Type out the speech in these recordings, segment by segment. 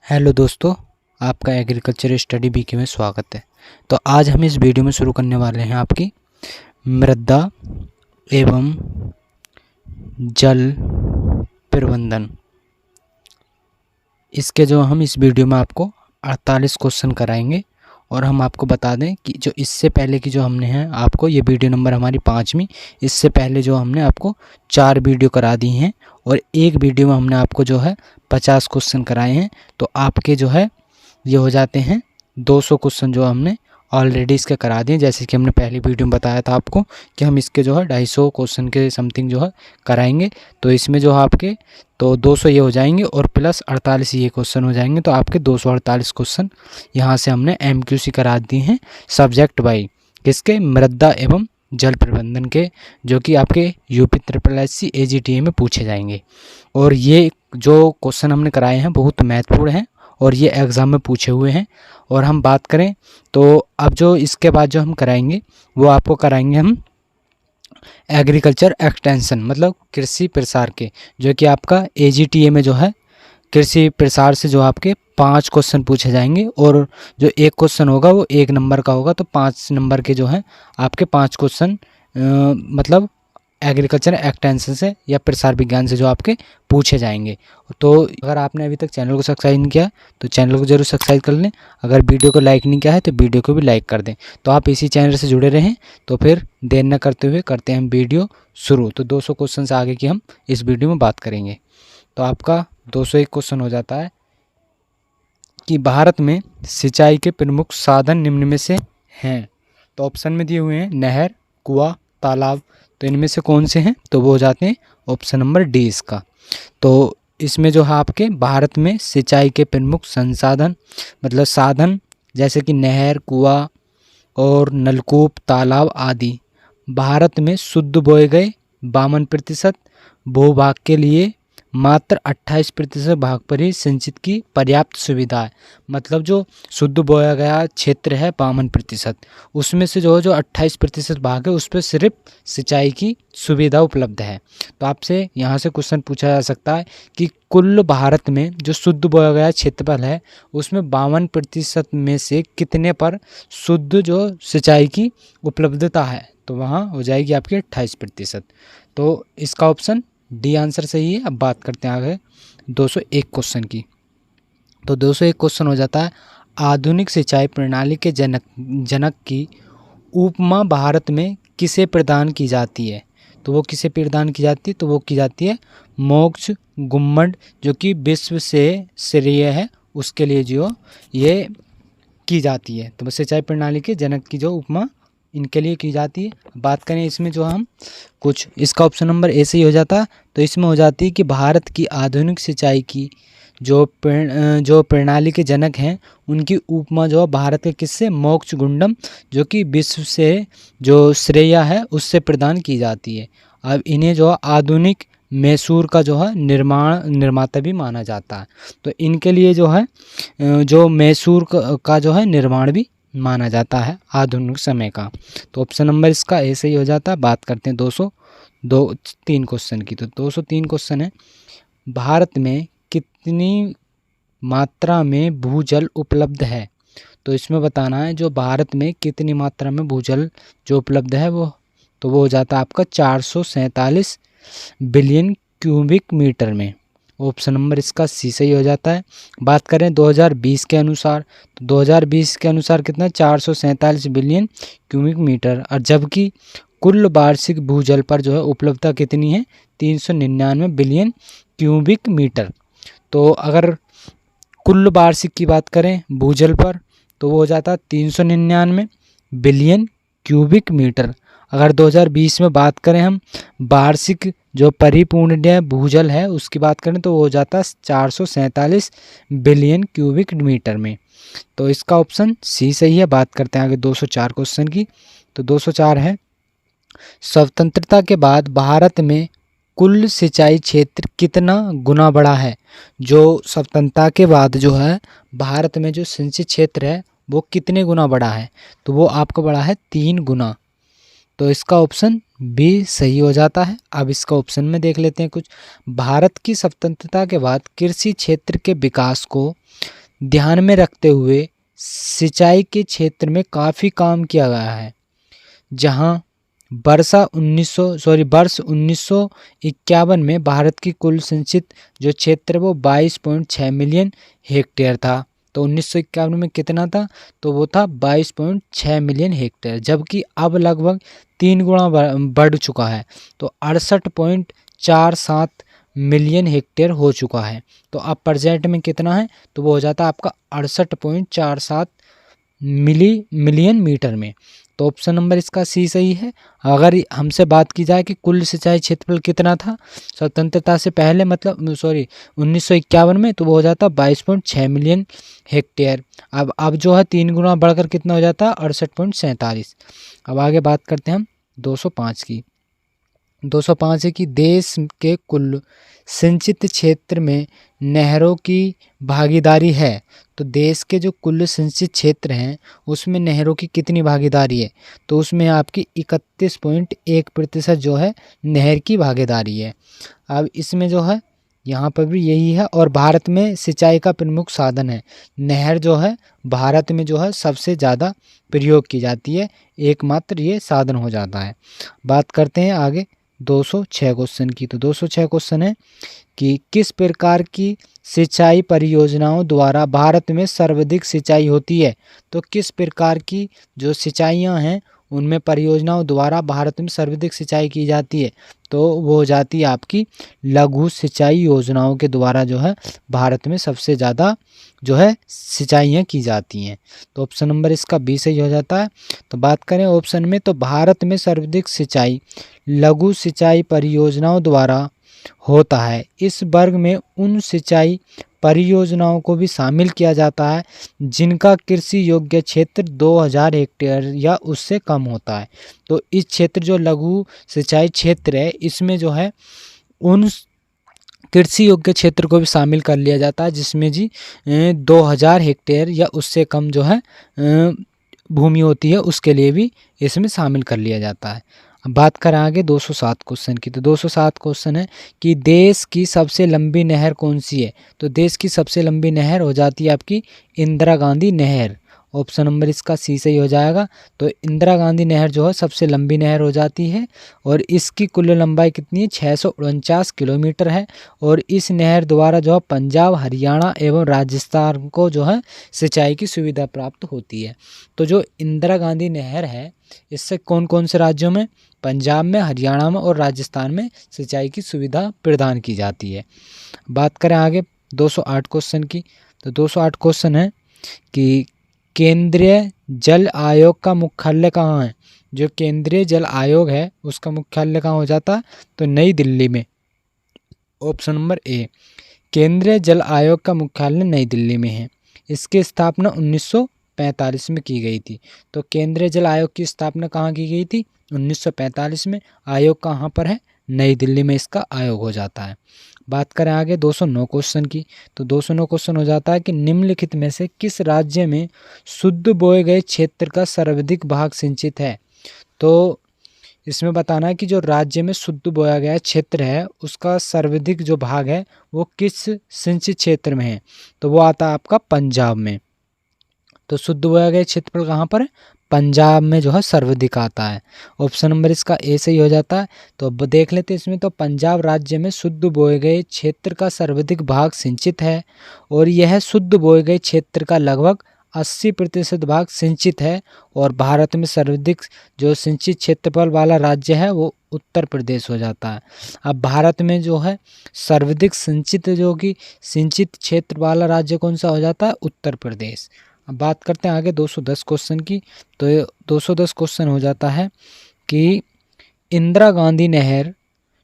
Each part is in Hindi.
हेलो दोस्तों, आपका एग्रीकल्चर स्टडी बीके में स्वागत है। तो आज हम इस वीडियो में शुरू करने वाले हैं आपकी मृदा एवं जल प्रबंधन। इसके जो हम इस वीडियो में आपको 48 क्वेश्चन कराएंगे और हम आपको बता दें कि जो इससे पहले की जो हमने हैं आपको ये वीडियो नंबर हमारी 5वीं, इससे पहले जो हमने आपको 4 वीडियो करा दी हैं और एक वीडियो में हमने आपको जो है 50 क्वेश्चन कराए हैं। तो आपके जो है ये हो जाते हैं 200 क्वेश्चन जो हमने ऑलरेडी इसके करा दिए। जैसे कि हमने पहली वीडियो में बताया था आपको कि हम इसके जो है 250 क्वेश्चन के समथिंग जो है कराएंगे। तो इसमें जो है आपके तो 200 ये हो जाएंगे और प्लस 48 ये क्वेश्चन हो जाएंगे। तो आपके 248 क्वेश्चन यहाँ से हमने MQC करा दिए हैं सब्जेक्ट वाइज, किसके, मृदा एवं जल प्रबंधन के, जो कि आपके यूपी SSSC AGTA में पूछे जाएंगे। और ये जो क्वेश्चन हमने कराए हैं बहुत महत्वपूर्ण हैं और ये एग्ज़ाम में पूछे हुए हैं। और हम बात करें तो अब जो इसके बाद जो हम कराएंगे वो आपको कराएंगे हम एग्रीकल्चर एक्सटेंशन, मतलब कृषि प्रसार के, जो कि आपका AGTA में जो है कृषि प्रसार से जो आपके 5 क्वेश्चन पूछे जाएंगे। और जो एक क्वेश्चन होगा वो 1 नंबर का होगा। तो 5 नंबर के जो है आपके 5 क्वेश्चन मतलब एग्रीकल्चर एक्सटेंशन से या प्रसार विज्ञान से जो आपके पूछे जाएंगे। तो अगर आपने अभी तक चैनल को सब्सक्राइब नहीं किया तो चैनल को जरूर सब्सक्राइब कर लें। अगर वीडियो को लाइक नहीं किया है तो वीडियो को भी लाइक कर दें। तो आप इसी चैनल से जुड़े रहें। तो फिर देर न करते हुए करते हैं हम वीडियो शुरू। तो 200 क्वेश्चन से आगे की हम इस वीडियो में बात करेंगे। तो आपका 201 क्वेश्चन हो जाता है कि भारत में सिंचाई के प्रमुख साधन निम्न में से हैं। तो ऑप्शन में दिए हुए हैं नहर, कुआं, तालाब। तो इनमें से कौन से हैं? तो वो हो जाते हैं ऑप्शन नंबर डी इसका। तो इसमें जो है आपके भारत में सिंचाई के प्रमुख संसाधन मतलब साधन जैसे कि नहर, कुआं और नलकूप, तालाब आदि भारत में शुद्ध बोए गए 52% भूभाग के लिए मात्र 28% भाग पर ही सिंचित की पर्याप्त सुविधा है। मतलब जो शुद्ध बोया गया क्षेत्र है 52%, उसमें से जो 28% भाग है उस पर सिर्फ सिंचाई की सुविधा उपलब्ध है। तो आपसे यहाँ से क्वेश्चन पूछा जा सकता है कि कुल भारत में जो शुद्ध बोया गया क्षेत्रफल है उसमें 52% में से कितने पर शुद्ध जो सिंचाई की उपलब्धता है? तो वहाँ हो जाएगी आपकी 28%। तो इसका ऑप्शन डी आंसर सही है। अब बात करते हैं आगे 201 क्वेश्चन की। तो 201 क्वेश्चन हो जाता है आधुनिक सिंचाई प्रणाली के जनक की उपमा भारत में किसे प्रदान की जाती है? तो वो किसे प्रदान की जाती है? तो वो की जाती है मोक्ष गुम्मट, जो कि विश्व से श्रेय है उसके लिए जो ये की जाती है। तो सिंचाई प्रणाली के जनक की जो उपमा इनके लिए की जाती है। बात करें इसमें जो हम कुछ, इसका ऑप्शन नंबर ए से ही हो जाता। तो इसमें हो जाती है कि भारत की आधुनिक सिंचाई की जो प्रणाली के जनक हैं उनकी उपमा जो भारत के किससे, मोक्ष गुंडम, जो कि विश्व से जो श्रेय है उससे प्रदान की जाती है। अब इन्हें जो आधुनिक मैसूर का जो है निर्माता भी माना जाता है। तो इनके लिए जो है जो मैसूर का जो है निर्माण भी माना जाता है आधुनिक समय का। तो ऑप्शन नंबर इसका ए सही हो जाता है। बात करते हैं 203 क्वेश्चन की। तो 203 क्वेश्चन है भारत में कितनी मात्रा में भूजल उपलब्ध है? तो इसमें बताना है जो भारत में कितनी मात्रा में भूजल जो उपलब्ध है वो, तो वो हो जाता है आपका 447 बिलियन क्यूबिक मीटर में। ऑप्शन नंबर इसका सी सही हो जाता है। बात करें 2020 के अनुसार, तो 2020 के अनुसार कितना, 447 बिलियन क्यूबिक मीटर। और जबकि कुल वार्षिक भूजल पर जो है उपलब्धता कितनी है, 399 बिलियन क्यूबिक मीटर। तो अगर कुल वार्षिक की बात करें भूजल पर तो वो हो जाता है 399 बिलियन क्यूबिक मीटर। अगर 2020 में बात करें हम वार्षिक जो परिपूर्ण भूजल है उसकी बात करें तो वो हो जाता है 447 बिलियन क्यूबिक मीटर में। तो इसका ऑप्शन सी सही है। बात करते हैं आगे 204 क्वेश्चन की। तो 204 है स्वतंत्रता के बाद भारत में कुल सिंचाई क्षेत्र कितना गुना बढ़ा है? जो स्वतंत्रता के बाद जो है भारत में जो सिंचित क्षेत्र है वो कितने गुना बढ़ा है? तो वो आपका बढ़ा है 3 गुना। तो इसका ऑप्शन बी सही हो जाता है। अब इसका ऑप्शन में देख लेते हैं कुछ। भारत की स्वतंत्रता के बाद कृषि क्षेत्र के विकास को ध्यान में रखते हुए सिंचाई के क्षेत्र में काफ़ी काम किया गया है, जहां वर्ष 1951 में भारत की कुल सिंचित जो क्षेत्र वो 22.6 मिलियन हेक्टेयर था। तो 1951 में कितना था? तो वो था 22.6 मिलियन हेक्टेयर, जबकि अब लगभग 3 गुना बढ़ चुका है, तो 68.47 मिलियन हेक्टेयर हो चुका है। तो अब प्रेजेंट में कितना है? तो वो हो जाता है आपका 68.47 मिलियन मीटर में। तो ऑप्शन नंबर इसका सी सही है। अगर हमसे बात की जाए कि कुल सिंचाई क्षेत्रफल कितना था स्वतंत्रता से पहले, मतलब 1951 में, तो वो हो जाता 22.6 मिलियन हेक्टेयर। अब जो है 3 गुना बढ़कर कितना हो जाता है? 68.47। अब आगे बात करते हैं हम 205 की। 205 है कि देश के कुल सिंचित क्षेत्र में नहरों की भागीदारी है। तो देश के जो कुल सिंचित क्षेत्र हैं उसमें नहरों की कितनी भागीदारी है? तो उसमें आपकी 31.1% जो है नहर की भागीदारी है। अब इसमें जो है यहाँ पर भी यही है, और भारत में सिंचाई का प्रमुख साधन है नहर, जो है भारत में जो है सबसे ज़्यादा प्रयोग की जाती है, एकमात्र ये साधन हो जाता है। बात करते हैं आगे 206 क्वेश्चन की। तो 206 क्वेश्चन है कि किस प्रकार की सिंचाई परियोजनाओं द्वारा भारत में सर्वाधिक सिंचाई होती है? तो किस प्रकार की जो सिंचाइयाँ हैं उनमें परियोजनाओं द्वारा भारत में सर्वाधिक सिंचाई की जाती है? तो वो हो जाती है आपकी लघु सिंचाई योजनाओं के द्वारा जो है भारत में सबसे ज़्यादा जो है सिंचाइयाँ की जाती हैं। तो ऑप्शन नंबर इसका बी सही हो जाता है। तो बात करें ऑप्शन में, तो भारत में सर्वाधिक सिंचाई लघु सिंचाई परियोजनाओं द्वारा होता है। इस वर्ग में उन सिंचाई परियोजनाओं को भी शामिल किया जाता है जिनका कृषि योग्य क्षेत्र 2000 हेक्टेयर या उससे कम होता है। तो इस क्षेत्र जो लघु सिंचाई क्षेत्र है इसमें जो है उन कृषि योग्य क्षेत्र को भी शामिल कर लिया जाता है जिसमें जी 2000 हेक्टेयर या उससे कम जो है भूमि होती है, उसके लिए भी इसमें शामिल कर लिया जाता है। अब बात करें आगे 207 क्वेश्चन की। तो 207 क्वेश्चन है कि देश की सबसे लंबी नहर कौन सी है? तो देश की सबसे लंबी नहर हो जाती है आपकी इंदिरा गांधी नहर। ऑप्शन नंबर इसका सी सही हो जाएगा। तो इंदिरा गांधी नहर जो है सबसे लंबी नहर हो जाती है, और इसकी कुल लंबाई कितनी है? 649 किलोमीटर है। और इस नहर द्वारा जो है पंजाब, हरियाणा एवं राजस्थान को जो है सिंचाई की सुविधा प्राप्त होती है। तो जो इंदिरा गांधी नहर है इससे कौन कौन से राज्यों में? पंजाब में, हरियाणा में और राजस्थान में सिंचाई की सुविधा प्रदान की जाती है। बात करें आगे 208 क्वेश्चन की। तो 208 क्वेश्चन है कि केंद्रीय जल आयोग का मुख्यालय कहाँ है? जो केंद्रीय जल आयोग है उसका मुख्यालय कहाँ हो जाता है? तो नई दिल्ली में। ऑप्शन नंबर ए, केंद्रीय जल आयोग का मुख्यालय नई दिल्ली में है। इसकी स्थापना 1945 में की गई थी। तो केंद्रीय जल आयोग की स्थापना कहाँ की गई थी? 1945 में। आयोग कहाँ पर है? नई दिल्ली में इसका आयोग हो जाता है। बात करें आगे 209 क्वेश्चन की। तो 209 क्वेश्चन हो जाता है कि निम्नलिखित में से किस राज्य में शुद्ध बोए गए क्षेत्र का सर्वाधिक भाग सिंचित है? तो इसमें बताना है कि जो राज्य में शुद्ध बोया गया क्षेत्र है उसका सर्वाधिक जो भाग है वो किस सिंचित क्षेत्र में है? तो वो आता है आपका पंजाब में। तो शुद्ध बोया गया क्षेत्रफल कहाँ पर है? पंजाब में जो है सर्वाधिक आता है। ऑप्शन नंबर इसका ए सही हो जाता है। तो अब देख लेते हैं इसमें। तो पंजाब राज्य में शुद्ध बोए गए क्षेत्र का सर्वाधिक भाग सिंचित है, और यह शुद्ध बोए गए क्षेत्र का लगभग 80% भाग सिंचित है। और भारत में सर्वाधिक जो सिंचित क्षेत्रफल वाला राज्य है वो उत्तर प्रदेश हो जाता है। अब भारत में जो है सर्वाधिक सिंचित जो कि सिंचित क्षेत्र वाला राज्य कौन सा हो जाता है? उत्तर प्रदेश। अब बात करते हैं आगे 210 क्वेश्चन की। तो 210 क्वेश्चन हो जाता है कि इंदिरा गांधी नहर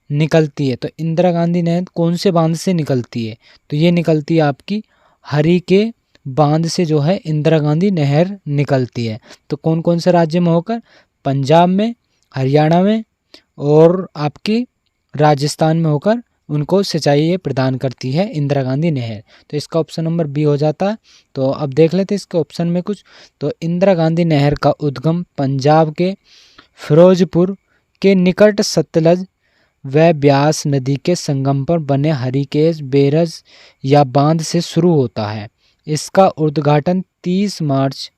निकलती है। तो इंदिरा गांधी नहर कौन से बांध से निकलती है? तो ये निकलती है आपकी हरी के बांध से जो है इंदिरा गांधी नहर निकलती है। तो कौन कौन से राज्य में होकर? पंजाब में, हरियाणा में और आपकी राजस्थान में होकर उनको सिंचाई ये प्रदान करती है इंदिरा गांधी नहर। तो इसका ऑप्शन नंबर बी हो जाता है। तो अब देख लेते हैं इसके ऑप्शन में कुछ। तो इंदिरा गांधी नहर का उद्गम पंजाब के फिरोजपुर के निकट सतलज व ब्यास नदी के संगम पर बने हरिकेश बैरज या बांध से शुरू होता है। इसका उद्घाटन 30 मार्च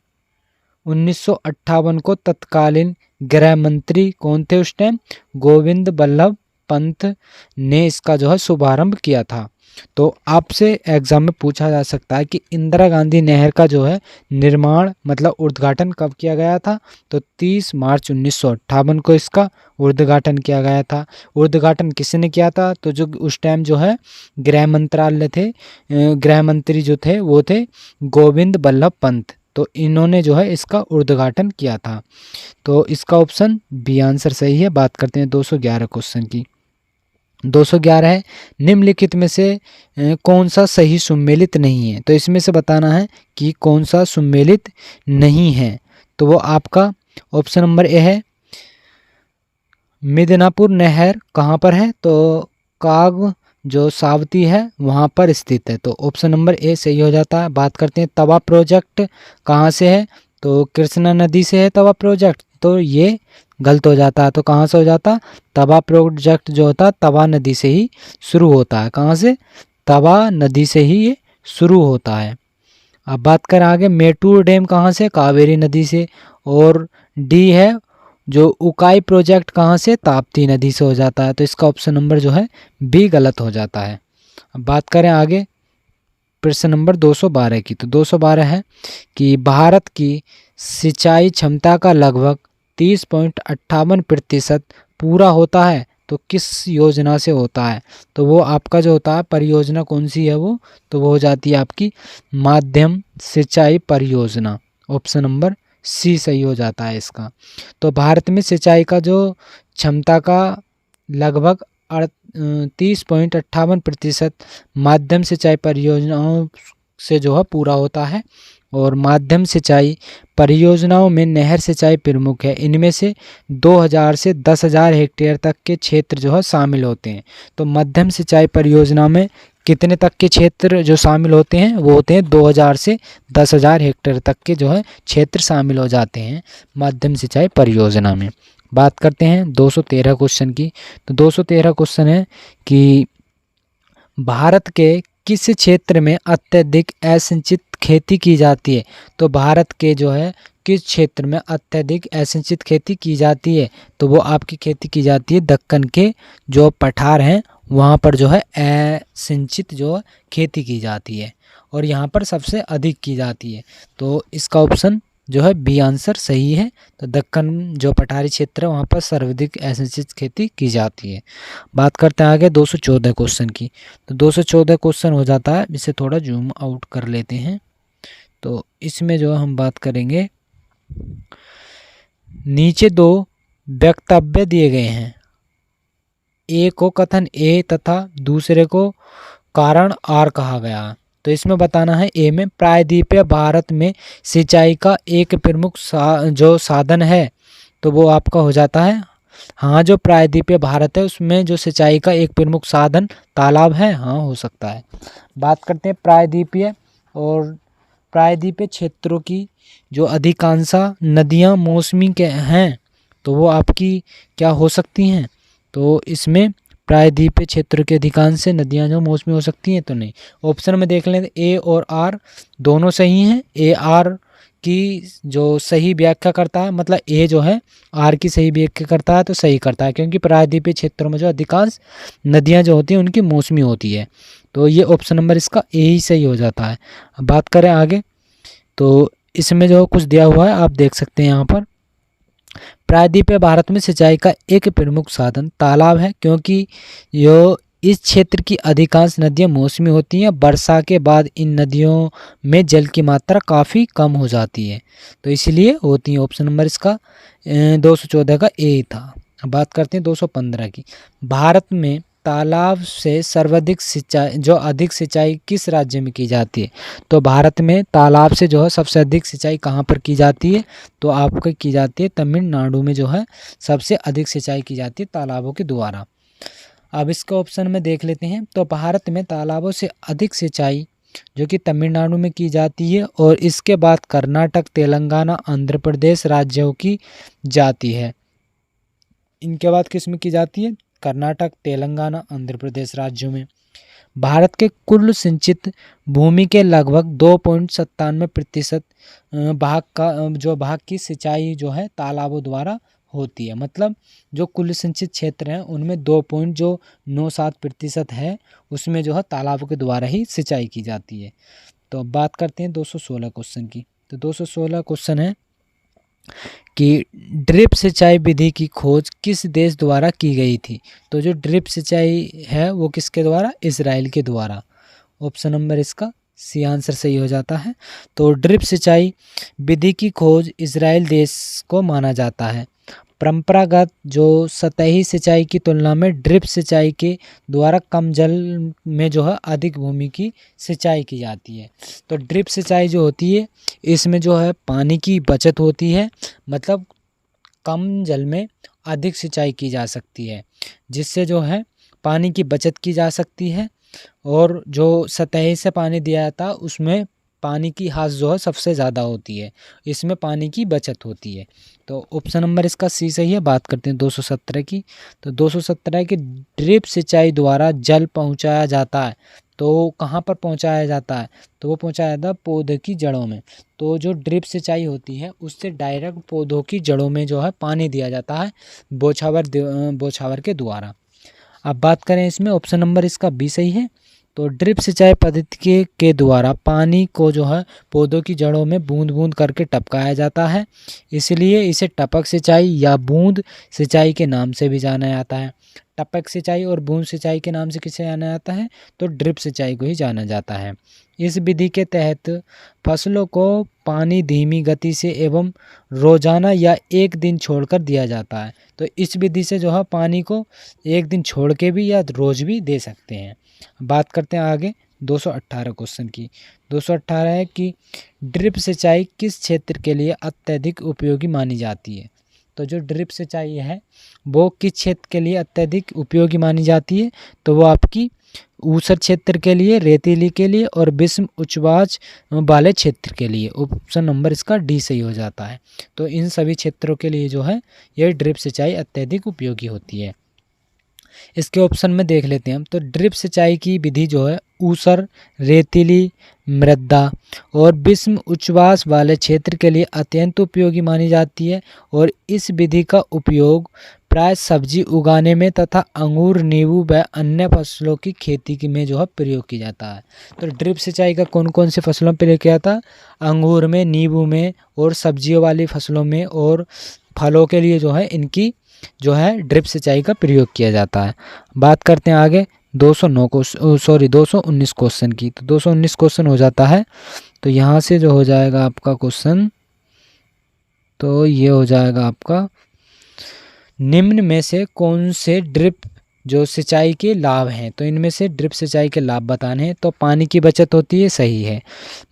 1958 को तत्कालीन गृह मंत्री कौन थे उस टाइम, गोविंद बल्लभ पंत ने इसका जो है शुभारंभ किया था। तो आपसे एग्जाम में पूछा जा सकता है कि इंदिरा गांधी नहर का जो है निर्माण मतलब उद्घाटन कब किया गया था, तो 30 मार्च 1958 को इसका उद्घाटन किया गया था। उद्घाटन किसने किया था, तो जो उस टाइम जो है गृह मंत्रालय थे, गृह मंत्री जो थे वो थे गोविंद बल्लभ पंत, तो इन्होंने जो है इसका उद्घाटन किया था। तो इसका ऑप्शन बी आंसर सही है। बात करते हैं 211 क्वेश्चन की। 211 है, निम्नलिखित में से कौन सा सही सुमेलित नहीं है, तो इसमें से बताना है कि कौन सा सुमेलित नहीं है। तो वो आपका ऑप्शन नंबर ए है, मिदनापुर नहर कहाँ पर है, तो काग जो सावती है वहाँ पर स्थित है, तो ऑप्शन नंबर ए सही हो जाता है। बात करते हैं तवा प्रोजेक्ट कहाँ से है, तो कृष्णा नदी से है तवा प्रोजेक्ट, तो ये गलत हो जाता है। तो कहाँ से हो जाता, तवा प्रोजेक्ट जो होता है तवा नदी से ही शुरू होता है। कहाँ से, तवा नदी से ही ये शुरू होता है। अब बात करें आगे, मेटूर डैम कहाँ से, कावेरी नदी से। और डी है जो उकाई प्रोजेक्ट कहाँ से, ताप्ती नदी से हो जाता है। तो इसका ऑप्शन नंबर जो है बी गलत हो जाता है। अब बात करें आगे प्रश्न नंबर 212 की, तो 212 है कि भारत की सिंचाई क्षमता का लगभग 30.58% पूरा होता है तो किस योजना से होता है, तो वो आपका जो होता है परियोजना कौन सी है वो, तो वो हो जाती है आपकी माध्यम सिंचाई परियोजना। ऑप्शन नंबर सी सही हो जाता है इसका। तो भारत में सिंचाई का जो क्षमता का लगभग 30.58% माध्यम सिंचाई परियोजनाओं से जो है पूरा होता है। और माध्यम सिंचाई परियोजनाओं में नहर सिंचाई प्रमुख है। इनमें से 2000 से 10,000 हेक्टेयर तक के क्षेत्र जो है शामिल होते हैं। तो मध्यम सिंचाई परियोजना में कितने तक के क्षेत्र जो शामिल होते हैं, वो होते हैं 2000 से 10,000 हेक्टेयर तक के जो है क्षेत्र शामिल हो जाते हैं मध्यम सिंचाई परियोजना में। बात करते हैं 213 क्वेश्चन की। तो 213 क्वेश्चन है कि भारत के किस क्षेत्र में अत्यधिक असिंचित खेती की जाती है, तो भारत के जो है किस क्षेत्र में अत्यधिक असिंचित खेती की जाती है, तो वो आपकी खेती की जाती है दक्कन के जो पठार हैं वहाँ पर जो है असिंचित जो खेती की जाती है और यहाँ पर सबसे अधिक की जाती है। तो इसका ऑप्शन जो है बी आंसर सही है। तो दक्कन जो पठारी क्षेत्र है वहाँ पर सर्वाधिक असिंचित खेती की जाती है। बात करते हैं आगे 214 क्वेश्चन की। तो 214 क्वेश्चन हो जाता है, इसे थोड़ा जूम आउट कर लेते हैं। तो इसमें जो हम बात करेंगे, नीचे दो वक्तव्य दिए गए हैं, ए को कथन ए तथा दूसरे को कारण आर कहा गया। तो इसमें बताना है ए में प्रायद्वीपीय भारत में सिंचाई का एक प्रमुख जो साधन है, तो वो आपका हो जाता है हाँ, जो प्रायद्वीपीय भारत है उसमें जो सिंचाई का एक प्रमुख साधन तालाब है, हाँ हो सकता है। बात करते हैं प्रायद्वीपीय, और प्रायद्वीपीय क्षेत्रों की जो अधिकांश नदियाँ मौसमी के हैं, तो वो आपकी क्या हो सकती हैं, तो इसमें प्रायद्वीपीय क्षेत्र के अधिकांश से नदियाँ जो मौसमी हो सकती हैं, तो नहीं। ऑप्शन में देख लें तो ए और आर दोनों सही हैं। ए आर की जो सही व्याख्या करता है, मतलब ए जो है आर की सही व्याख्या करता है तो सही करता है, क्योंकि प्रायद्वीपीय क्षेत्रों में जो अधिकांश नदियाँ जो होती हैं उनकी मौसमी होती है। तो ये ऑप्शन नंबर इसका ए ही सही हो जाता है। अब बात करें आगे, तो इसमें जो कुछ दिया हुआ है आप देख सकते हैं यहाँ पर, प्रायद्वीपीय भारत में सिंचाई का एक प्रमुख साधन तालाब है, क्योंकि यो इस क्षेत्र की अधिकांश नदियां मौसमी होती हैं। वर्षा के बाद इन नदियों में जल की मात्रा काफ़ी कम हो जाती है, तो इसलिए होती है। ऑप्शन नंबर इसका 214 का ए था। अब बात करते हैं 215 की। भारत में तालाब से सर्वाधिक सिंचाई जो अधिक सिंचाई किस राज्य में की जाती है, तो भारत में तालाब से जो है सबसे अधिक सिंचाई कहाँ पर की जाती है, तो आपको की जाती है तमिलनाडु में जो है सबसे अधिक सिंचाई की जाती है तालाबों के द्वारा। अब इसका ऑप्शन में देख लेते हैं, तो भारत में तालाबों से अधिक सिंचाई जो कि तमिलनाडु में की जाती है, और इसके बाद कर्नाटक, तेलंगाना, आंध्र प्रदेश राज्यों की जाती है। इनके बाद किस में की जाती है? कर्नाटक, तेलंगाना, आंध्र प्रदेश राज्यों में। भारत के कुल सिंचित भूमि के लगभग 2.97% भाग का जो भाग की सिंचाई जो है तालाबों द्वारा होती है। मतलब जो कुल सिंचित क्षेत्र हैं उनमें 2.97% है, उसमें जो है तालाबों के द्वारा ही सिंचाई की जाती है। तो अब बात करते हैं 216 क्वेश्चन की। तो 216 क्वेश्चन है कि ड्रिप सिंचाई विधि की खोज किस देश द्वारा की गई थी? तो जो ड्रिप सिंचाई है वो किसके द्वारा? इजराइल के द्वारा। ऑप्शन नंबर इसका सी आंसर सही हो जाता है। तो ड्रिप सिंचाई विधि की खोज इजराइल देश को माना जाता है। परंपरागत जो सतही सिंचाई की तुलना में ड्रिप सिंचाई के द्वारा कम जल में जो है अधिक भूमि की सिंचाई की जाती है। तो ड्रिप सिंचाई जो होती है इसमें जो है पानी की बचत होती है, मतलब कम जल में अधिक सिंचाई की जा सकती है, जिससे जो है पानी की बचत की जा सकती है। और जो सतही से पानी दिया जाता है उसमें पानी की हाथ जो है सबसे ज़्यादा होती है, इसमें पानी की बचत होती है। तो ऑप्शन नंबर इसका सी सही है। बात करते हैं 217 की। तो 217 की ड्रिप सिंचाई द्वारा जल पहुंचाया जाता है, तो कहाँ पर पहुंचाया जाता है? तो वो पहुंचाया जाता है पौधे की जड़ों में। तो जो ड्रिप सिंचाई होती है उससे डायरेक्ट पौधों की जड़ों में जो है पानी दिया जाता है बौछावर के द्वारा। अब बात करें इसमें, ऑप्शन नंबर इसका बी सही है। तो ड्रिप सिंचाई पद्धति के द्वारा पानी को जो है पौधों की जड़ों में बूंद बूंद करके टपकाया जाता है, इसलिए इसे टपक सिंचाई या बूंद सिंचाई के नाम से भी जाना जाता है। टपक सिंचाई और बूंद सिंचाई के नाम से किसे जाना जाता है? तो ड्रिप सिंचाई को ही जाना जाता है। इस विधि के तहत फसलों को पानी धीमी गति से एवं रोजाना या एक दिन छोड़कर दिया जाता है। तो इस विधि से जो है पानी को एक दिन छोड़ के भी या रोज भी दे सकते हैं। बात करते हैं आगे 218 क्वेश्चन की। 218 है कि ड्रिप सिंचाई किस क्षेत्र के लिए अत्यधिक उपयोगी मानी जाती है? तो जो ड्रिप सिंचाई है वो किस क्षेत्र के लिए अत्यधिक उपयोगी मानी जाती है? तो वो आपकी ऊसर क्षेत्र के लिए, रेतीली के लिए और विषम उच्चवाच वाले क्षेत्र के लिए। ऑप्शन नंबर इसका डी सही हो जाता है। तो इन सभी क्षेत्रों के लिए जो है यह ड्रिप सिंचाई अत्यधिक उपयोगी होती है। इसके ऑप्शन में देख लेते हैं हम। तो ड्रिप सिंचाई की विधि जो है ऊसर, रेतीली मृदा और विषम उच्चवास वाले क्षेत्र के लिए अत्यंत उपयोगी मानी जाती है और इस विधि का उपयोग प्राय सब्जी उगाने में तथा अंगूर, नींबू व अन्य फसलों की खेती में जो है प्रयोग किया जाता है। तो ड्रिप सिंचाई का कौन कौन से फसलों पर प्रयोग किया जाता है? अंगूर में, नींबू में और सब्जियों वाली फसलों में और फलों के लिए जो है इनकी जो है ड्रिप सिंचाई का प्रयोग किया जाता है। बात करते हैं आगे 219 क्वेश्चन की। तो 219 क्वेश्चन हो जाता है। तो यहाँ से जो हो जाएगा आपका क्वेश्चन, तो ये हो जाएगा आपका निम्न में से कौन से ड्रिप जो सिंचाई के लाभ हैं? तो इनमें से ड्रिप सिंचाई के लाभ बताने हैं। तो पानी की बचत होती है, सही है।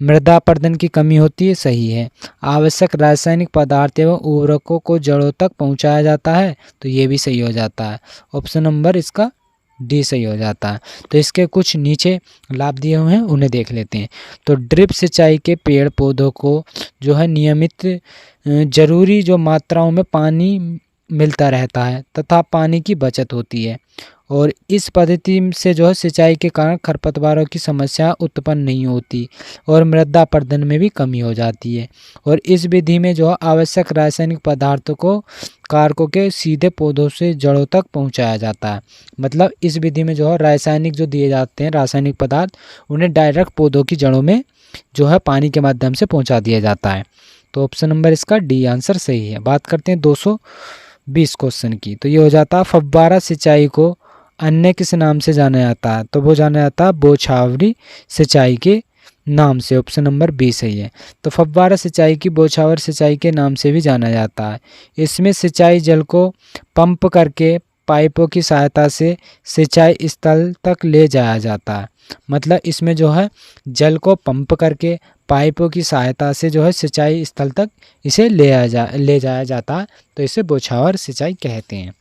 मृदा अपरदन की कमी होती है, सही है। आवश्यक रासायनिक पदार्थ एवं उर्वरकों को जड़ों तक पहुंचाया जाता है, तो ये भी सही हो जाता है। ऑप्शन नंबर इसका डी सही हो जाता है। तो इसके कुछ नीचे लाभ दिए हुए हैं उन्हें देख लेते हैं। तो ड्रिप सिंचाई के पेड़ पौधों को जो है नियमित जरूरी जो मात्राओं में पानी मिलता रहता है तथा पानी की बचत होती है और इस पद्धति से जो है सिंचाई के कारण खरपतवारों की समस्या उत्पन्न नहीं होती और मृदा अपरदन में भी कमी हो जाती है। और इस विधि में जो है आवश्यक रासायनिक पदार्थों को कारकों के सीधे पौधों से जड़ों तक पहुंचाया जाता है। मतलब इस विधि में जो है रासायनिक जो दिए जाते हैं रासायनिक पदार्थ उन्हें डायरेक्ट पौधों की जड़ों में जो है पानी के माध्यम से पहुँचा दिया जाता है। तो ऑप्शन नंबर इसका डी आंसर सही है। बात करते हैं 220 क्वेश्चन की। तो ये हो जाता है फव्वारा सिंचाई को अन्य किस नाम से जाना जाता है? तो वो जाना जाता है बौछावरी सिंचाई के नाम से। ऑप्शन नंबर बी सही है। तो फव्वारा सिंचाई की बौछावर सिंचाई के नाम से भी जाना जाता है। इसमें सिंचाई जल को पंप करके पाइपों की सहायता से सिंचाई स्थल तक ले जाया जाता है। मतलब इसमें जो है जल को पंप करके पाइपों की सहायता से जो है सिंचाई स्थल तक इसे ले जाया जाता है, तो इसे बौछावर सिंचाई कहते हैं।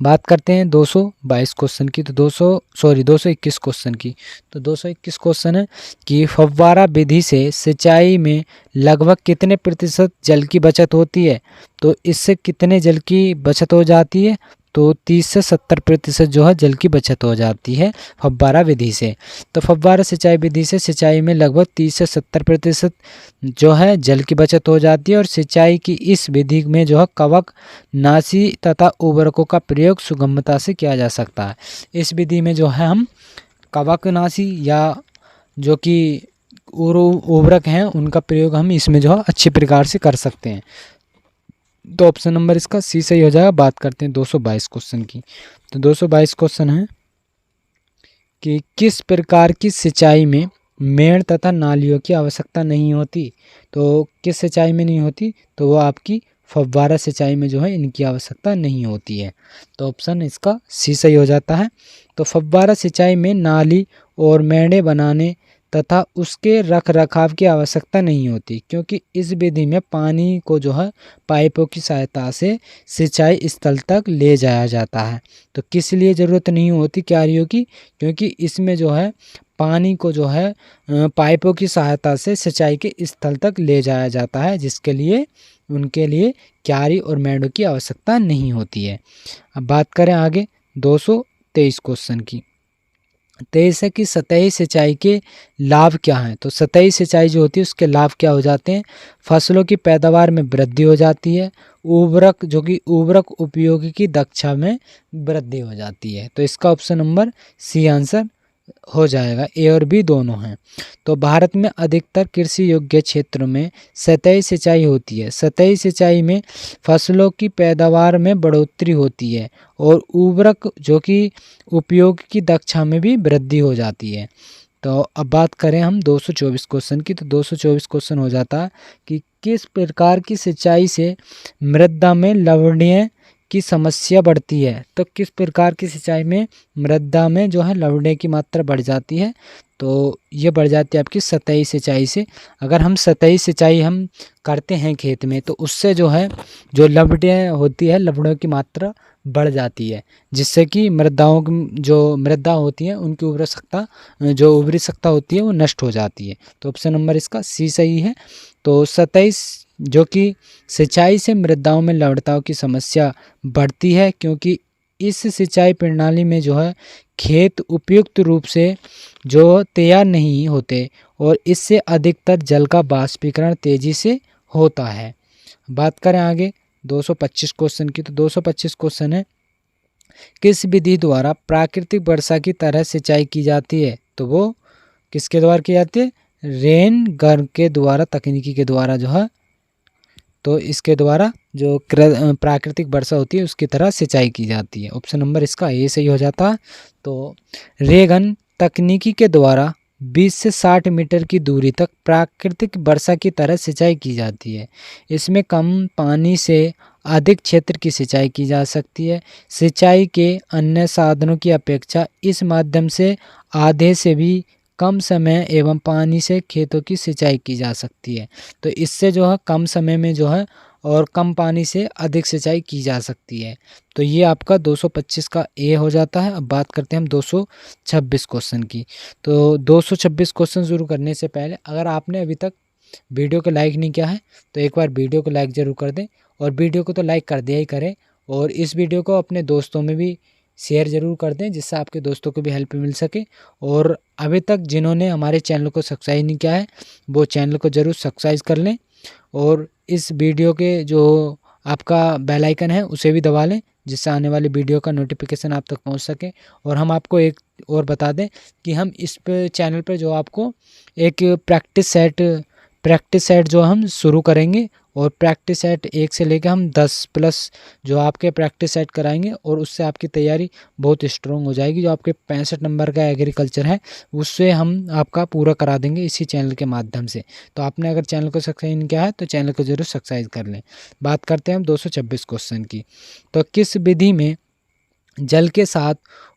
बात करते हैं 222 क्वेश्चन की, तो 221 क्वेश्चन की। तो 221 क्वेश्चन है कि फव्वारा विधि से सिंचाई में लगभग कितने प्रतिशत जल की बचत होती है। तो इससे कितने जल की बचत हो जाती है, तो 30 से 70% जो है जल की बचत हो जाती है फव्वारा विधि से। तो फव्वारा सिंचाई विधि से सिंचाई में लगभग 30 से 70% जो है जल की बचत हो जाती है। और सिंचाई की इस विधि में जो है कवक नाशी तथा उर्वरकों का प्रयोग सुगमता से किया जा सकता है। इस विधि में जो है हम कवकनाशी या जो कि उर्वरक हैं उनका प्रयोग हम इसमें जो है अच्छी प्रकार से कर सकते हैं। तो ऑप्शन नंबर इसका सी सही हो जाएगा। बात करते हैं 222 क्वेश्चन की। तो 222 क्वेश्चन है कि किस प्रकार की सिंचाई में मेड़ तथा नालियों की आवश्यकता नहीं होती। तो किस सिंचाई में नहीं होती, तो वो आपकी फव्वारा सिंचाई में जो है इनकी आवश्यकता नहीं होती है। तो ऑप्शन इसका सी सही हो जाता है। तो फव्वारा सिंचाई में नाली और मेड़े बनाने तथा उसके रख रखाव की आवश्यकता नहीं होती, क्योंकि इस विधि में पानी को जो है पाइपों की सहायता से सिंचाई स्थल तक ले जाया जाता है। तो किस लिए ज़रूरत नहीं होती क्यारियों की, क्योंकि इसमें जो है पानी को जो है पाइपों की सहायता से सिंचाई के स्थल तक ले जाया जाता है, जिसके लिए उनके लिए क्यारी और मेड़ों की आवश्यकता नहीं होती है। अब बात करें आगे 223 क्वेश्चन की। 23 है कि सतही सिंचाई के लाभ क्या हैं। तो सतही सिंचाई जो होती है उसके लाभ क्या हो जाते हैं। फसलों की पैदावार में वृद्धि हो जाती है। उर्वरक जो कि उर्वरक उपयोग की दक्षता में वृद्धि हो जाती है। तो इसका ऑप्शन नंबर सी आंसर हो जाएगा। ए और बी दोनों हैं। तो भारत में अधिकतर कृषि योग्य क्षेत्रों में सतही सिंचाई होती है। सतही सिंचाई में फसलों की पैदावार में बढ़ोतरी होती है और उर्वरक जो कि उपयोग की दक्षता में भी वृद्धि हो जाती है। तो अब बात करें हम 224 क्वेश्चन की। तो 224 क्वेश्चन हो जाता है कि किस प्रकार की सिंचाई से मृदा में लवणीय की समस्या बढ़ती है। तो किस प्रकार की सिंचाई में मृदा में जो है लवणीय की मात्रा बढ़ जाती है। तो ये बढ़ जाती है आपकी सतही सिंचाई से। अगर हम सतही सिंचाई हम करते हैं खेत में, तो उससे जो है जो लवणीय होती है लवणों की मात्रा बढ़ जाती है, जिससे कि मृदाओं की जो मृदा होती है उनकी उर्वरी सकता होती है वो नष्ट हो जाती है। तो ऑप्शन नंबर इसका सी सही है। तो सतही जो कि सिंचाई से मृदाओं में लवणताओं की समस्या बढ़ती है, क्योंकि इस सिंचाई प्रणाली में जो है खेत उपयुक्त रूप से जो तैयार नहीं होते और इससे अधिकतर जल का वाष्पीकरण तेजी से होता है। बात करें आगे 225 क्वेश्चन की। तो 225 क्वेश्चन है किस विधि द्वारा प्राकृतिक वर्षा की तरह सिंचाई की जाती है। तो वो किसके द्वारा की जाती है, रेन गर्म के द्वारा, तकनीकी के द्वारा जो है। तो इसके द्वारा जो प्राकृतिक वर्षा होती है उसकी तरह सिंचाई की जाती है। ऑप्शन नंबर इसका ए सही हो जाता है। तो रेगन तकनीकी के द्वारा 20 से 60 मीटर की दूरी तक प्राकृतिक वर्षा की तरह सिंचाई की जाती है। इसमें कम पानी से अधिक क्षेत्र की सिंचाई की जा सकती है। सिंचाई के अन्य साधनों की अपेक्षा इस माध्यम से आधे से भी कम समय एवं पानी से खेतों की सिंचाई की जा सकती है। तो इससे जो है कम समय में जो है और कम पानी से अधिक सिंचाई की जा सकती है। तो ये आपका 225 का ए हो जाता है। अब बात करते हैं हम 226 क्वेश्चन की। तो 226 क्वेश्चन शुरू करने से पहले अगर आपने अभी तक वीडियो को लाइक नहीं किया है तो एक बार वीडियो को लाइक ज़रूर कर दें, और वीडियो को तो लाइक कर दिया ही करें, और इस वीडियो को अपने दोस्तों में भी शेयर ज़रूर कर दें, जिससे आपके दोस्तों को भी हेल्प मिल सके। और अभी तक जिन्होंने हमारे चैनल को सब्सक्राइब नहीं किया है वो चैनल को ज़रूर सब्सक्राइब कर लें, और इस वीडियो के जो आपका बेल आइकन है उसे भी दबा लें, जिससे आने वाली वीडियो का नोटिफिकेशन आप तक पहुंच सके। और हम आपको एक और बता दें कि हम इस पे चैनल पर जो आपको एक प्रैक्टिस सेट जो हम शुरू करेंगे, और प्रैक्टिस सेट 1 से लेकर हम 10 प्लस जो आपके प्रैक्टिस सेट कराएंगे, और उससे आपकी तैयारी बहुत स्ट्रॉन्ग हो जाएगी। जो आपके 65 नंबर का एग्रीकल्चर है उससे हम आपका पूरा करा देंगे इसी चैनल के माध्यम से। तो आपने अगर चैनल को सब्सक्राइब नहीं किया है तो चैनल को जरूर सब्सक्राइब कर लें। बात करते हैं हम 226 क्वेश्चन की। तो किस विधि में जल के साथ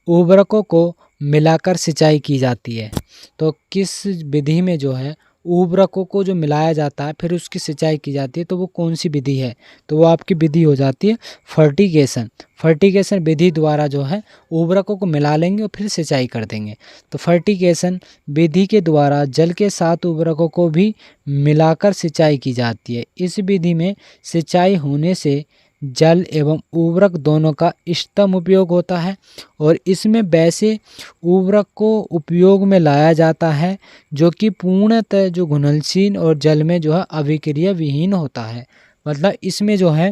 उर्वरकों को मिलाकर सिंचाई की जाती है। तो किस विधि में जो है उर्वरकों को जो मिलाया जाता है फिर उसकी सिंचाई की जाती है, तो वो कौन सी विधि है? तो वो आपकी विधि हो जाती है फर्टिगेशन। फर्टिगेशन विधि द्वारा जो है उर्वरकों को मिला लेंगे और फिर सिंचाई कर देंगे। तो फर्टिगेशन विधि के द्वारा जल के साथ उर्वरकों को भी मिलाकर सिंचाई की जाती है। इस विधि में सिंचाई होने से जल एवं उर्वरक दोनों का इष्टतम उपयोग होता है और इसमें वैसे उर्वरक को उपयोग में लाया जाता है जो कि पूर्णतः जो घुलनशील और जल में जो है अभिक्रिया विहीन होता है। मतलब इसमें जो है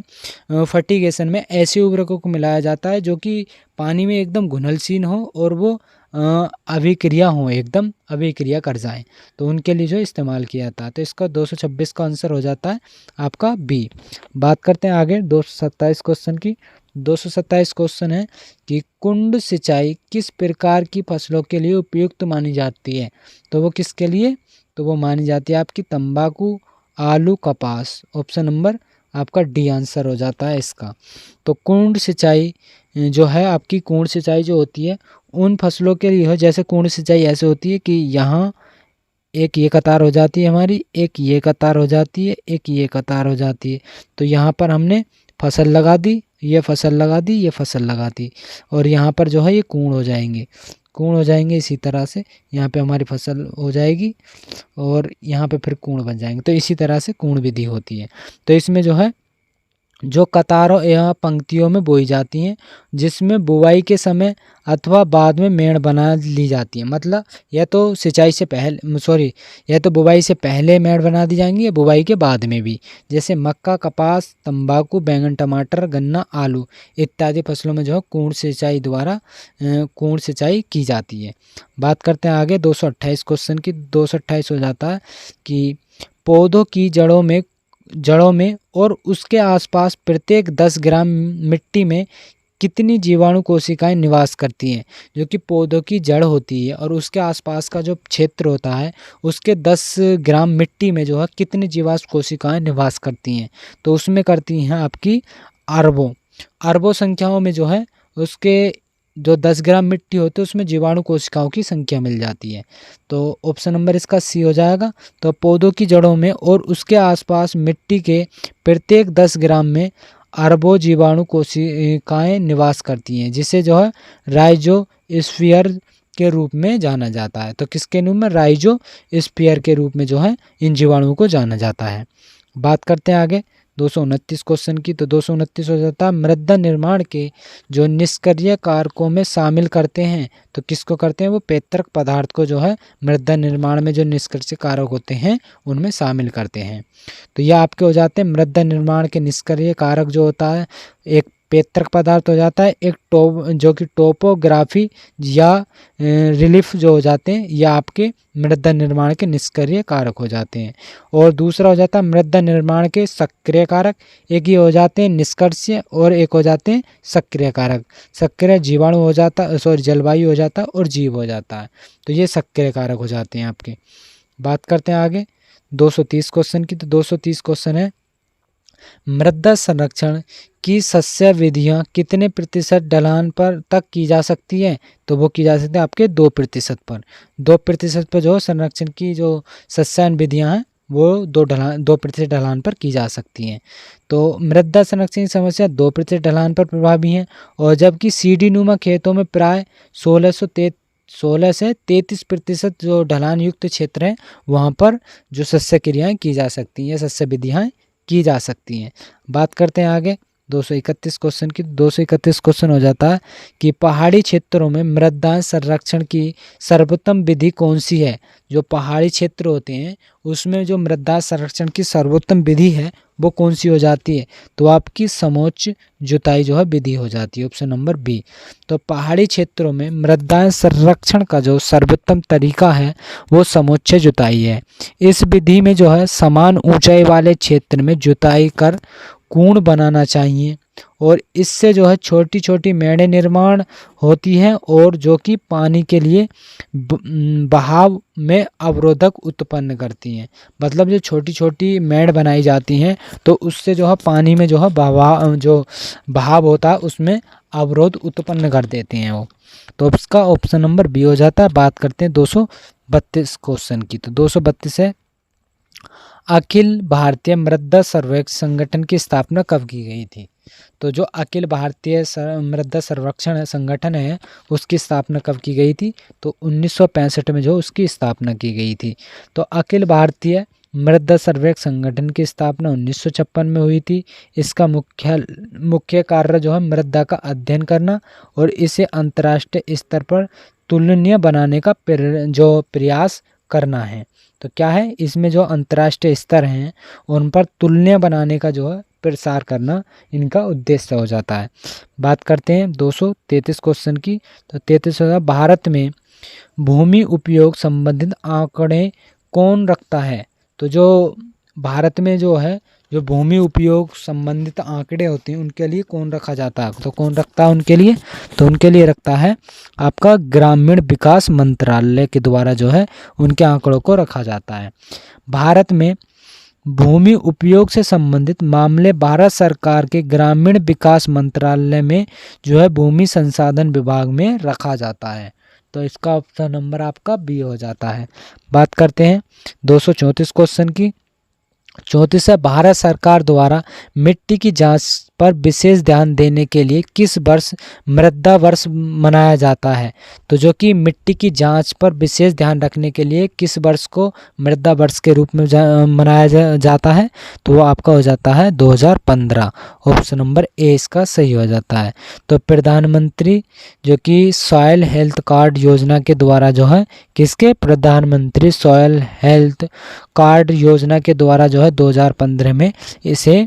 फर्टिगेशन में ऐसे उर्वरकों को मिलाया जाता है जो कि पानी में एकदम घुलनशील हो और वो अभिक्रिया हो, एकदम अभिक्रिया कर जाएं, तो उनके लिए जो इस्तेमाल किया जाता है। तो इसका 226 का आंसर हो जाता है आपका बी। बात करते हैं आगे 227 क्वेश्चन की। 227 क्वेश्चन है कि कुंड सिंचाई किस प्रकार की फसलों के लिए उपयुक्त मानी जाती है? तो वो किसके लिए? तो वो मानी जाती है आपकी तंबाकू, आलू, कपास। ऑप्शन नंबर आपका डी आंसर हो जाता है इसका। तो कुंड सिंचाई जो है आपकी कुंड सिंचाई जो होती है उन फसलों के लिए, जैसे कुंड सिंचाई ऐसे होती है कि यहाँ एक ये कतार हो जाती है हमारी, एक ये कतार हो जाती है, एक ये कतार हो जाती है। तो यहाँ पर हमने फसल लगा दी, ये फसल लगा दी, ये फसल लगा दी और यहाँ पर जो है ये कूण हो जाएंगे, कूण हो जाएंगे। इसी तरह से यहाँ पे हमारी फसल हो जाएगी और यहाँ पे फिर कूण बन जाएंगे। तो इसी तरह से कूण विधि होती है। तो इसमें जो है जो कतारों या पंक्तियों में बोई जाती हैं, जिसमें बुवाई के समय अथवा बाद में मेड़ बना ली जाती है। मतलब या तो सिंचाई से पहले या तो बुवाई से पहले मेड़ बना दी जाएंगी या बुवाई के बाद में भी। जैसे मक्का, कपास, तंबाकू, बैंगन, टमाटर, गन्ना, आलू इत्यादि फसलों में जो है कुंड सिंचाई द्वारा कुंड सिंचाई की जाती है। बात करते हैं आगे 228 क्वेश्चन की। 228 हो जाता है कि पौधों की जड़ों में और उसके आसपास प्रत्येक 10 ग्राम मिट्टी में कितनी जीवाणु कोशिकाएं निवास करती हैं? जो कि पौधों की जड़ होती है और उसके आसपास का जो क्षेत्र होता है उसके 10 ग्राम मिट्टी में जो है कितनी जीवाणु कोशिकाएं निवास करती हैं? तो उसमें करती हैं आपकी अरबों संख्याओं में जो है उसके जो 10 ग्राम मिट्टी होती है उसमें जीवाणु कोशिकाओं की संख्या मिल जाती है। तो ऑप्शन नंबर इसका सी हो जाएगा। तो पौधों की जड़ों में और उसके आसपास मिट्टी के प्रत्येक 10 ग्राम में अरबों जीवाणु कोशिकाएं निवास करती हैं, जिसे जो है राइजोस्फीयर के रूप में जाना जाता है। तो किसके रूप में? राइजोस्फीयर के रूप में जो है इन जीवाणुओं को जाना जाता है। बात करते हैं आगे 229 क्वेश्चन की। तो 229 हो जाता है मृदा निर्माण के जो निष्क्रिय कारकों में शामिल करते हैं। तो किसको करते हैं? वो पैतृक पदार्थ को जो है मृदा निर्माण में जो निष्क्रिय कारक होते हैं उनमें शामिल करते हैं। तो ये आपके हो जाते हैं मृदा निर्माण के निष्क्रिय कारक जो होता है एक पैतृक पदार्थ हो जाता है, एक जो कि टोपोग्राफी या रिलीफ जो हो जाते हैं या आपके मृदा निर्माण के निष्क्रिय कारक हो जाते हैं। और दूसरा हो जाता है मृदा निर्माण के सक्रिय कारक। एक ये हो जाते हैं निष्क्रिय और एक हो जाते हैं सक्रिय कारक। सक्रिय जीवाणु हो जाता है, जलवायु हो जाता है और जीव हो जाता है। तो ये सक्रिय कारक हो जाते हैं आपके। बात करते हैं आगे 230 क्वेश्चन की। तो 230 क्वेश्चन है मृदा संरक्षण की सस्या विधियाँ कितने प्रतिशत ढलान पर तक की जा सकती है? तो वो की जा सकती है आपके 2% पर। 2% पर जो संरक्षण की जो सस्यायन विधियाँ हैं वो 2% ढलान पर की जा सकती हैं। तो मृदा संरक्षण की समस्या 2% ढलान पर प्रभावी है और जबकि सीढ़ी नुमा खेतों में प्राय 16 से 33% जो ढलान युक्त क्षेत्र है वहाँ पर जो सस्या क्रियाएँ की जा सकती हैं, सस्या विधियाँ की जा सकती हैं। बात करते हैं आगे 231 क्वेश्चन की। 231 क्वेश्चन हो जाता है कि पहाड़ी क्षेत्रों में मृदा संरक्षण की सर्वोत्तम विधि कौन सी है? जो पहाड़ी क्षेत्र होते हैं उसमें जो मृदा संरक्षण की सर्वोत्तम विधि है वो कौन सी हो जाती है? तो आपकी समोच्च जुताई जो है विधि हो जाती है। Option number B. तो पहाड़ी क्षेत्रों में मृदा संरक्षण का जो सर्वोत्तम तरीका है वो समोच्च जुताई है। इस विधि में जो है समान ऊंचाई वाले क्षेत्र में जुताई कर कूण बनाना चाहिए और इससे जो है छोटी छोटी मेड़ें निर्माण होती हैं और जो कि पानी के लिए बहाव में अवरोधक उत्पन्न करती हैं। मतलब जो छोटी छोटी मेड़ बनाई जाती हैं तो उससे जो है पानी में जो है बहाव होता है उसमें अवरोध उत्पन्न कर देते हैं वो। तो इसका ऑप्शन नंबर बी हो जाता है। बात करते हैं 232 क्वेश्चन की। तो 232 है अखिल भारतीय मृदा सर्वेक्षण संगठन की स्थापना कब की गई थी? तो जो अखिल भारतीय मृदा सर्वेक्षण संगठन है उसकी स्थापना कब की गई थी? तो 1965 में जो उसकी स्थापना की गई थी। तो अखिल भारतीय मृदा सर्वेक्षण संगठन की स्थापना 1956 में हुई थी। इसका मुख्य कार्य जो है मृदा का अध्ययन करना और इसे अंतर्राष्ट्रीय स्तर पर तुलनीय बनाने का जो प्रयास करना है। तो क्या है, इसमें जो अंतर्राष्ट्रीय स्तर हैं उन पर तुलनीय बनाने का जो है प्रसार करना इनका उद्देश्य हो जाता है। बात करते हैं 233 क्वेश्चन की। तो 33 भारत में भूमि उपयोग संबंधित आंकड़े कौन रखता है? तो जो भारत में जो है जो भूमि उपयोग संबंधित आंकड़े होते हैं उनके लिए कौन रखा जाता है? तो कौन रखता है उनके लिए? तो उनके लिए रखता है आपका ग्रामीण विकास मंत्रालय के द्वारा जो है उनके आंकड़ों को रखा जाता है। भारत में भूमि उपयोग से संबंधित मामले भारत सरकार के ग्रामीण विकास मंत्रालय में जो है भूमि संसाधन विभाग में रखा जाता है। तो इसका ऑप्शन नंबर आपका बी हो जाता है। बात करते हैं 234 क्वेश्चन की। 34 है, भारत सरकार द्वारा मिट्टी की जांच पर विशेष ध्यान देने के लिए किस वर्ष मृदा वर्ष मनाया जाता है? तो जो कि मिट्टी की जांच पर विशेष ध्यान रखने के लिए किस वर्ष को मृदा वर्ष के रूप में मनाया जाता है? तो वो आपका हो जाता है 2015। ऑप्शन नंबर ए इसका सही हो जाता है। तो प्रधानमंत्री जो कि सॉयल हेल्थ कार्ड योजना के द्वारा जो है किसके? प्रधानमंत्री सॉयल हेल्थ कार्ड योजना के द्वारा जो है 2015 में इसे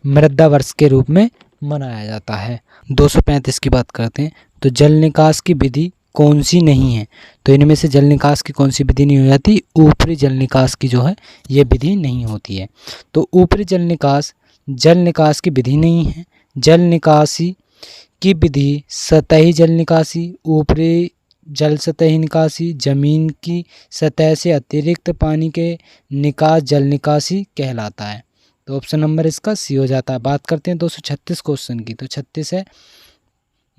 मृदा वर्ष के रूप में मनाया जाता है। 235 की बात करते हैं। तो जल निकास की विधि कौन सी नहीं है? तो इनमें से जल निकास की कौन सी विधि नहीं हो जाती? ऊपरी जल निकास की जो है ये विधि नहीं होती है। तो ऊपरी जल निकास की विधि नहीं है। जल निकासी की विधि सतही जल निकासी, ऊपरी जल सतही निकासी, जमीन की सतह से अतिरिक्त पानी के निकास जल निकासी कहलाता है। तो ऑप्शन नंबर इसका सी हो जाता है। बात करते हैं 236 क्वेश्चन की। तो 36 है,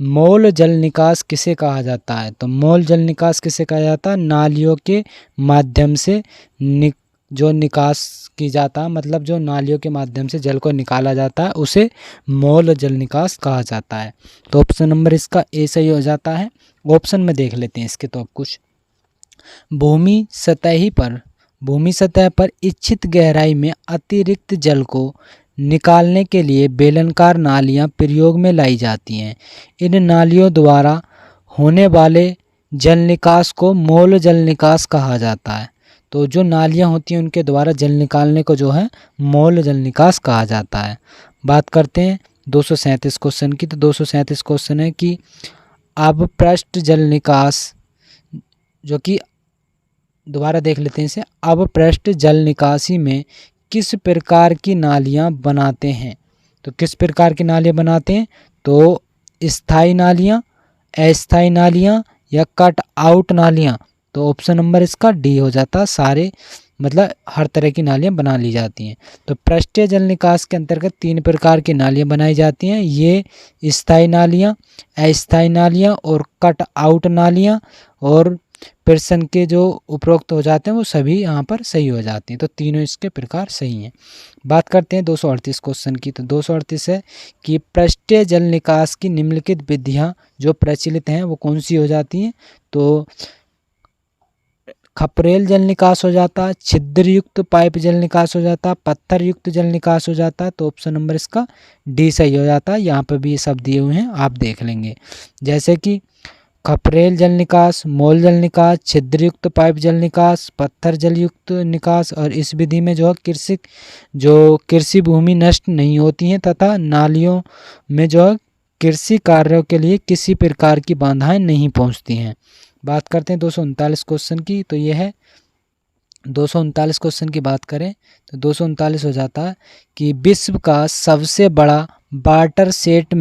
मौल जल निकास किसे कहा जाता है? तो मौल जल निकास किसे कहा जाता है? नालियों के माध्यम से जो निकास की जाता है, मतलब जो नालियों के माध्यम से जल को निकाला जाता है उसे मौल जल निकास कहा जाता है। तो ऑप्शन नंबर इसका ए सही हो जाता है। ऑप्शन में देख लेते हैं इसके। तो अब कुछ भूमि सतह पर इच्छित गहराई में अतिरिक्त जल को निकालने के लिए बेलनाकार नालियां प्रयोग में लाई जाती हैं। इन नालियों द्वारा होने वाले जल निकास को मौल जल निकास कहा जाता है। तो जो नालियां होती हैं उनके द्वारा जल निकालने को जो है मौल जल निकास कहा जाता है। बात करते हैं 237 क्वेश्चन की। तो 237 क्वेश्चन है कि अपपृष्ठ जल निकास, जो कि दोबारा देख लेते हैं इसे, अपपृष्ठ जल निकासी में किस प्रकार की नालियां बनाते हैं? तो किस प्रकार की नालियां बनाते हैं? तो स्थायी नालियां, अस्थायी नालियां या कट आउट नालियां? तो ऑप्शन नंबर इसका डी हो जाता है। सारे मतलब हर तरह की नालियां बना ली जाती हैं। तो पृष्ठीय जल निकास के अंतर्गत 3 प्रकार की नालियां बनाई जाती हैं। ये स्थायी नालियां, अस्थायी नालियां और कट आउट नालियां। और प्रश्न के जो उपरोक्त हो जाते हैं वो सभी यहाँ पर सही हो जाती हैं। तो तीनों इसके प्रकार सही हैं। बात करते हैं 238 क्वेश्चन की। तो 238 है कि पृष्ठीय जल निकास की निम्नलिखित विधियाँ जो प्रचलित हैं वो कौन सी हो जाती हैं? तो खपरेल जल निकास हो जाता है, छिद्र युक्त पाइप जल निकास हो जाता है, पत्थर युक्त जल निकास हो जाता है। तो ऑप्शन नंबर इसका डी सही हो जाता है। यहाँ पर भी ये सब दिए हुए हैं, आप देख लेंगे। जैसे कि खपरेल जल निकास, मौल जल निकास, छिद्र युक्त पाइप जल निकास, पत्थर जल युक्त निकास। और इस विधि में जो कृषि भूमि नष्ट नहीं होती हैं तथा नालियों में जो कृषि कार्यों के लिए किसी प्रकार की बाधाएं नहीं पहुंचती हैं। बात करते हैं 239 क्वेश्चन की। तो ये है 239 क्वेश्चन की बात करें तो 239 हो जाता है कि विश्व का सबसे बड़ा वाटर सेट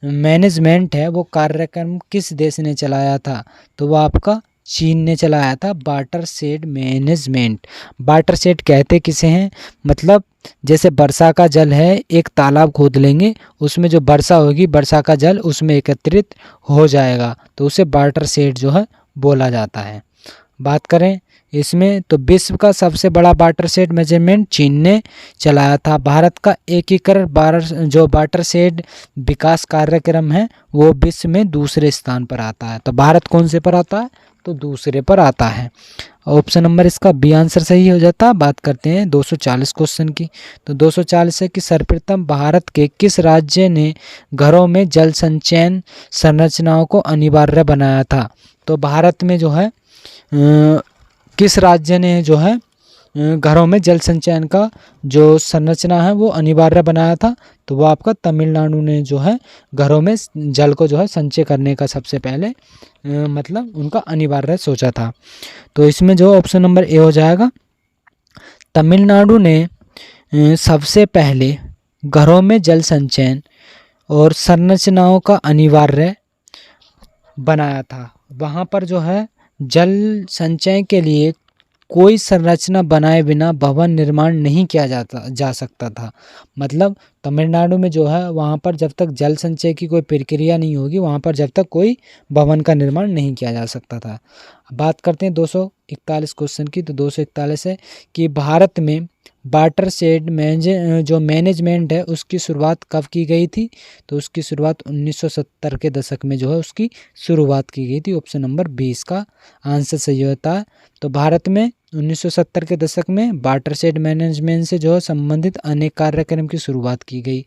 मैनेजमेंट है वो कार्यक्रम किस देश ने चलाया था? तो वो आपका चीन ने चलाया था water set management. Water set कहते किसे हैं? मतलब जैसे वर्षा का जल है, एक तालाब खोद लेंगे, उसमें जो वर्षा होगी वर्षा का जल उसमें एकत्रित हो जाएगा, तो उसे वाटर सेट जो है बोला जाता है। बात करें इसमें तो विश्व का सबसे बड़ा वाटरशेड मेजरमेंट चीन ने चलाया था। भारत का एकीकृत जो वाटरशेड विकास कार्यक्रम है वो विश्व में दूसरे स्थान पर आता है। तो भारत कौन से पर आता है? तो दूसरे पर आता है। ऑप्शन नंबर इसका बी आंसर सही हो जाता है। बात करते हैं 240 क्वेश्चन की। तो 240 है कि सर्वप्रथम भारत के किस राज्य ने घरों में जल संचयन संरचनाओं को अनिवार्य बनाया था? तो भारत में जो है किस राज्य ने जो है घरों में जल संचयन का जो संरचना है वो अनिवार्य बनाया था? तो वो आपका तमिलनाडु ने जो है घरों में जल को जो है संचय करने का सबसे पहले मतलब उनका अनिवार्य सोचा था। तो इसमें जो ऑप्शन नंबर ए हो जाएगा। तमिलनाडु ने सबसे पहले घरों में जल संचयन और संरचनाओं का अनिवार्य बनाया था। वहाँ पर जो है जल संचय के लिए कोई संरचना बनाए बिना भवन निर्माण नहीं किया जा सकता था। मतलब तमिलनाडु में जो है वहाँ पर जब तक जल संचय की कोई प्रक्रिया नहीं होगी वहाँ पर जब तक कोई भवन का निर्माण नहीं किया जा सकता था। बात करते हैं 241 क्वेश्चन की। तो 241 है कि भारत में वाटरशेड जो मैनेजमेंट है उसकी शुरुआत कब की गई थी? तो उसकी शुरुआत 1970 के दशक में जो है उसकी शुरुआत की गई थी। ऑप्शन नंबर 20 का आंसर सही होता है। तो भारत में 1970 के दशक में वाटरशेड मैनेजमेंट से जो है संबंधित अनेक कार्यक्रम की शुरुआत की गई।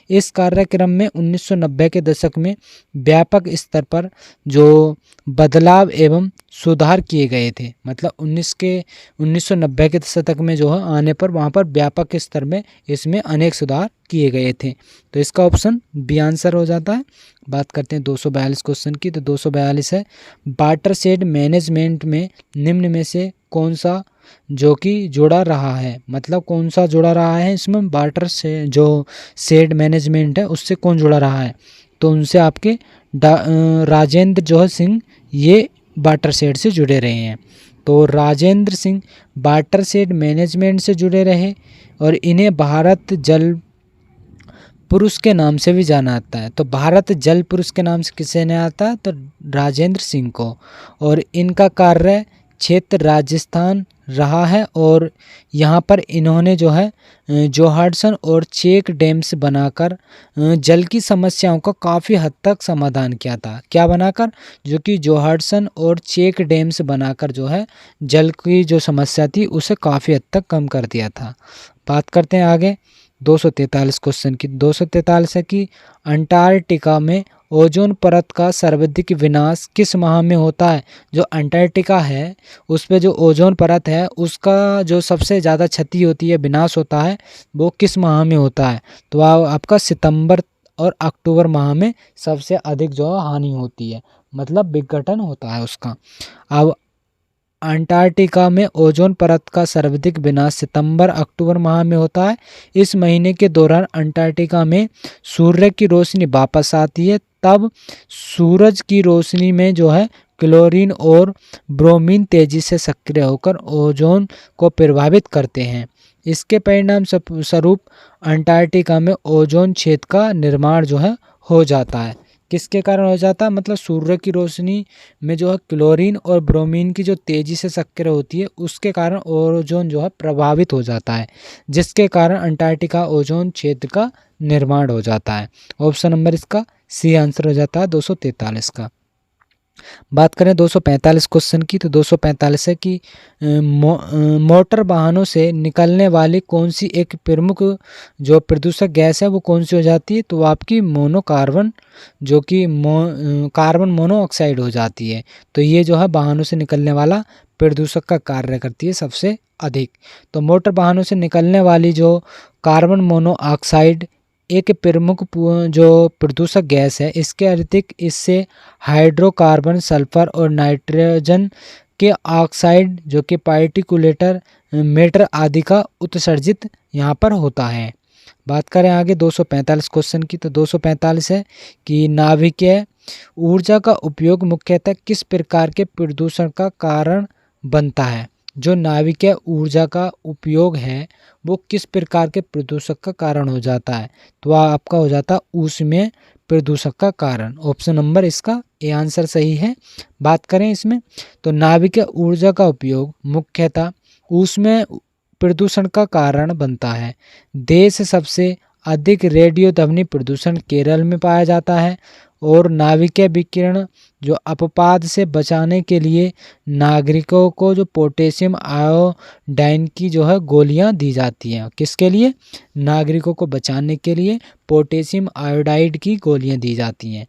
इस कार्यक्रम में 1990 के दशक में व्यापक स्तर पर जो बदलाव एवं सुधार किए गए थे। मतलब 1990 के दशक में जो है आने पर वहाँ पर व्यापक स्तर में इसमें अनेक सुधार किए गए थे। तो इसका ऑप्शन बी आंसर हो जाता है। बात करते हैं 242 क्वेश्चन की। तो 242 है वाटरशेड मैनेजमेंट में निम्न में से कौन सा जो कि जुड़ा रहा है? मतलब कौन सा जुड़ा रहा है इसमें वाटर से जो शेड मैनेजमेंट है उससे कौन जुड़ा रहा है? तो उनसे आपके राजेंद्र जो सिंह ये वाटरशेड से जुड़े रहे हैं। तो राजेंद्र सिंह वाटरशेड मैनेजमेंट से जुड़े रहे और इन्हें भारत जल पुरुष के नाम से भी जाना जाता है। तो भारत जल पुरुष के नाम से किसे ने आता है? तो राजेंद्र सिंह को। और इनका कार्य क्षेत्र राजस्थान रहा है और यहाँ पर इन्होंने जो है जोहाडसन और चेक डैम्स बनाकर जल की समस्याओं का काफ़ी हद तक समाधान किया था। क्या बनाकर? जो कि जोहाडसन और चेक डैम्स बनाकर जो है जल की जो समस्या थी उसे काफ़ी हद तक कम कर दिया था। बात करते हैं आगे 243 क्वेश्चन की। 243 है कि अंटार्कटिका में ओजोन परत का सर्वाधिक विनाश किस माह में होता है? जो अंटार्कटिका है उस पे जो ओजोन परत है उसका जो सबसे ज़्यादा क्षति होती है विनाश होता है वो किस माह में होता है? तो आपका सितंबर और अक्टूबर माह में सबसे अधिक जो हानि होती है मतलब विघटन होता है उसका। अब अंटार्कटिका में ओजोन परत का सर्वाधिक विनाश सितंबर अक्टूबर माह में होता है। इस महीने के दौरान अंटार्कटिका में सूर्य की रोशनी वापस आती है। तब सूरज की रोशनी में जो है क्लोरीन और ब्रोमीन तेजी से सक्रिय होकर ओजोन को प्रभावित करते हैं। इसके परिणाम स्वरूप अंटार्कटिका में ओजोन क्षेत्र का निर्माण जो है हो जाता है। किसके कारण हो जाता है? मतलब सूर्य की रोशनी में जो है क्लोरीन और ब्रोमीन की जो तेज़ी से सक्रिय होती है उसके कारण ओजोन जो है प्रभावित हो जाता है जिसके कारण अंटार्कटिका ओजोन क्षेत्र का निर्माण हो जाता है। ऑप्शन नंबर इसका सी आंसर हो जाता है 243 का। बात करें 245 क्वेश्चन की। तो 245 है कि मोटर वाहनों से निकलने वाली कौन सी एक प्रमुख जो प्रदूषक गैस है वो कौन सी हो जाती है? तो आपकी मोनोकार्बन जो कि कार्बन मोनोऑक्साइड हो जाती है। तो ये जो है वाहनों से निकलने वाला प्रदूषक का कार्य करती है सबसे अधिक। तो मोटर वाहनों से निकलने वाली जो कार्बन मोनोऑक्साइड एक प्रमुख जो प्रदूषक गैस है। इसके अतिरिक्त इससे हाइड्रोकार्बन सल्फर और नाइट्रोजन के ऑक्साइड जो कि पार्टिकुलेटर मैटर आदि का उत्सर्जित यहाँ पर होता है। बात करें आगे 245 क्वेश्चन की। तो 245 है कि नाभिकीय ऊर्जा का उपयोग मुख्यतः किस प्रकार के प्रदूषण का कारण बनता है? जो नाभिकीय ऊर्जा का उपयोग है वो किस प्रकार के प्रदूषक का कारण हो जाता है? तो आपका हो जाता है ऊष्मीय प्रदूषक का कारण। ऑप्शन नंबर इसका ए आंसर सही है। बात करें इसमें तो नाभिकीय ऊर्जा का उपयोग मुख्यतः उसमें प्रदूषण का कारण बनता है। देश सबसे अधिक रेडियो ध्वनि प्रदूषण केरल में पाया जाता है और नाभिकीय विकिरण जो अपवाद से बचाने के लिए नागरिकों को जो पोटेशियम आयोडाइन की जो है गोलियां दी जाती हैं। किसके लिए? नागरिकों को बचाने के लिए पोटेशियम आयोडाइड की गोलियां दी जाती हैं।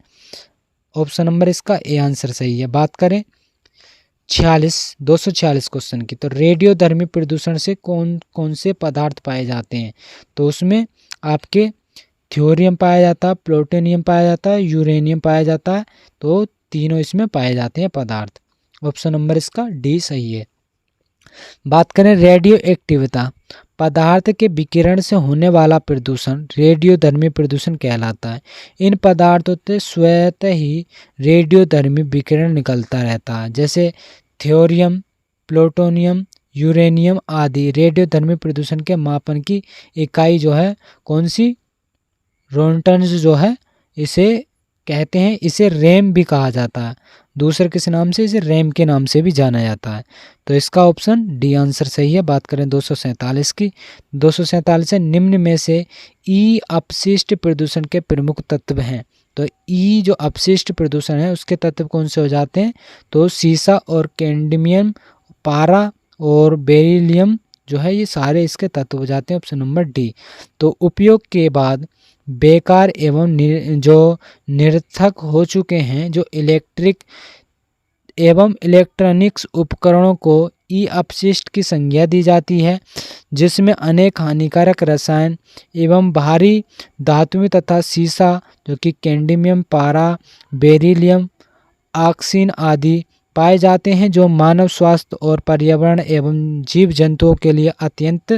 ऑप्शन नंबर इसका ए आंसर सही है। बात करें 246 क्वेश्चन की, तो रेडियोधर्मी प्रदूषण से कौन कौन से पदार्थ पाए जाते हैं? तो उसमें आपके थ्योरियम पाया जाता है, प्लूटोनियम पाया जाता है, यूरेनियम पाया जाता है। तो तीनों इसमें पाए जाते हैं पदार्थ। ऑप्शन नंबर इसका डी सही है। बात करें रेडियो एक्टिविता, पदार्थ के विकिरण से होने वाला प्रदूषण रेडियोधर्मी प्रदूषण कहलाता है। इन पदार्थों से स्वतः ही रेडियोधर्मी विकिरण निकलता रहता है, जैसे थ्योरियम, प्लूटोनियम, यूरेनियम आदि। रेडियोधर्मी प्रदूषण के मापन की इकाई जो है कौन सी? रोन्टन्स जो है इसे कहते हैं। इसे रैम भी कहा जाता है, दूसरे किसी नाम से इसे रैम के नाम से भी जाना जाता है। तो इसका ऑप्शन डी आंसर सही है। बात करें 247 की, 247 से निम्न में से ई अपशिष्ट प्रदूषण के प्रमुख तत्व हैं। तो ई जो अपशिष्ट प्रदूषण है उसके तत्व कौन से हो जाते हैं? तो सीसा और कैडमियम, पारा और बेरिलियम जो है ये सारे इसके तत्व हो जाते हैं। Option number D. तो उपयोग के बाद बेकार एवं जो निरर्थक हो चुके हैं जो इलेक्ट्रिक एवं इलेक्ट्रॉनिक्स उपकरणों को ई अपशिष्ट की संज्ञा दी जाती है, जिसमें अनेक हानिकारक रसायन एवं भारी धातुएं तथा सीसा जो कि कैडमियम, पारा, बेरिलियम, ऑक्सीन आदि पाए जाते हैं, जो मानव स्वास्थ्य और पर्यावरण एवं जीव जंतुओं के लिए अत्यंत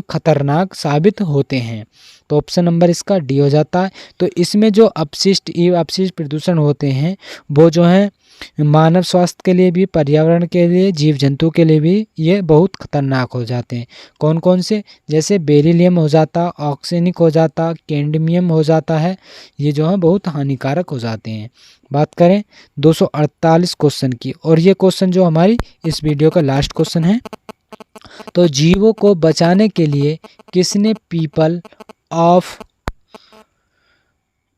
खतरनाक साबित होते हैं। तो ऑप्शन नंबर इसका डी हो जाता है। तो इसमें जो अपशिष्ट प्रदूषण होते हैं वो जो है मानव स्वास्थ्य के लिए भी, पर्यावरण के लिए, जीव जंतु के लिए भी ये बहुत खतरनाक हो जाते हैं। कौन कौन से? जैसे बेरिलियम हो जाता, ऑक्सीनिक हो जाता, कैडमियम हो जाता है, ये जो है बहुत हानिकारक हो जाते हैं। बात करें 248 क्वेश्चन की, और ये क्वेश्चन जो हमारी इस वीडियो का लास्ट क्वेश्चन है। तो जीवों को बचाने के लिए किसने पीपल ऑफ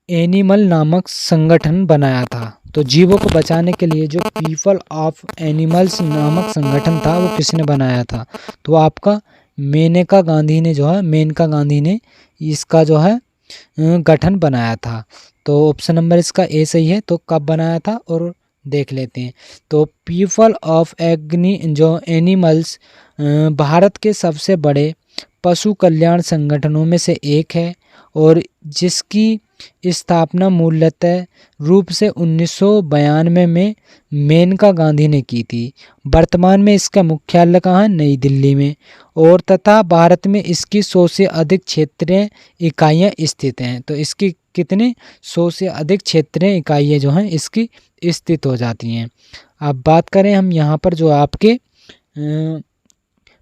एनिमल नामक संगठन बनाया था? तो जीवों को बचाने के लिए जो पीपल ऑफ एनिमल्स नामक संगठन था वो किसने बनाया था? तो आपका मेनका गांधी ने इसका जो है गठन बनाया था। तो ऑप्शन नंबर इसका ए सही है। तो कब बनाया था और देख लेते हैं। तो पीपल ऑफ एनिमल्स भारत के सबसे बड़े पशु कल्याण संगठनों में से एक है और जिसकी स्थापना मूलतः रूप से 1992 में मेनका गांधी ने की थी। वर्तमान में इसका मुख्यालय कहाँ है? नई दिल्ली में। और तथा भारत में इसकी 100 से अधिक क्षेत्रीय इकाइयाँ स्थित हैं। तो इसकी कितने? 100 से अधिक क्षेत्रीय इकाइयाँ जो हैं इसकी स्थित हो जाती हैं। अब बात करें हम यहाँ पर जो आपके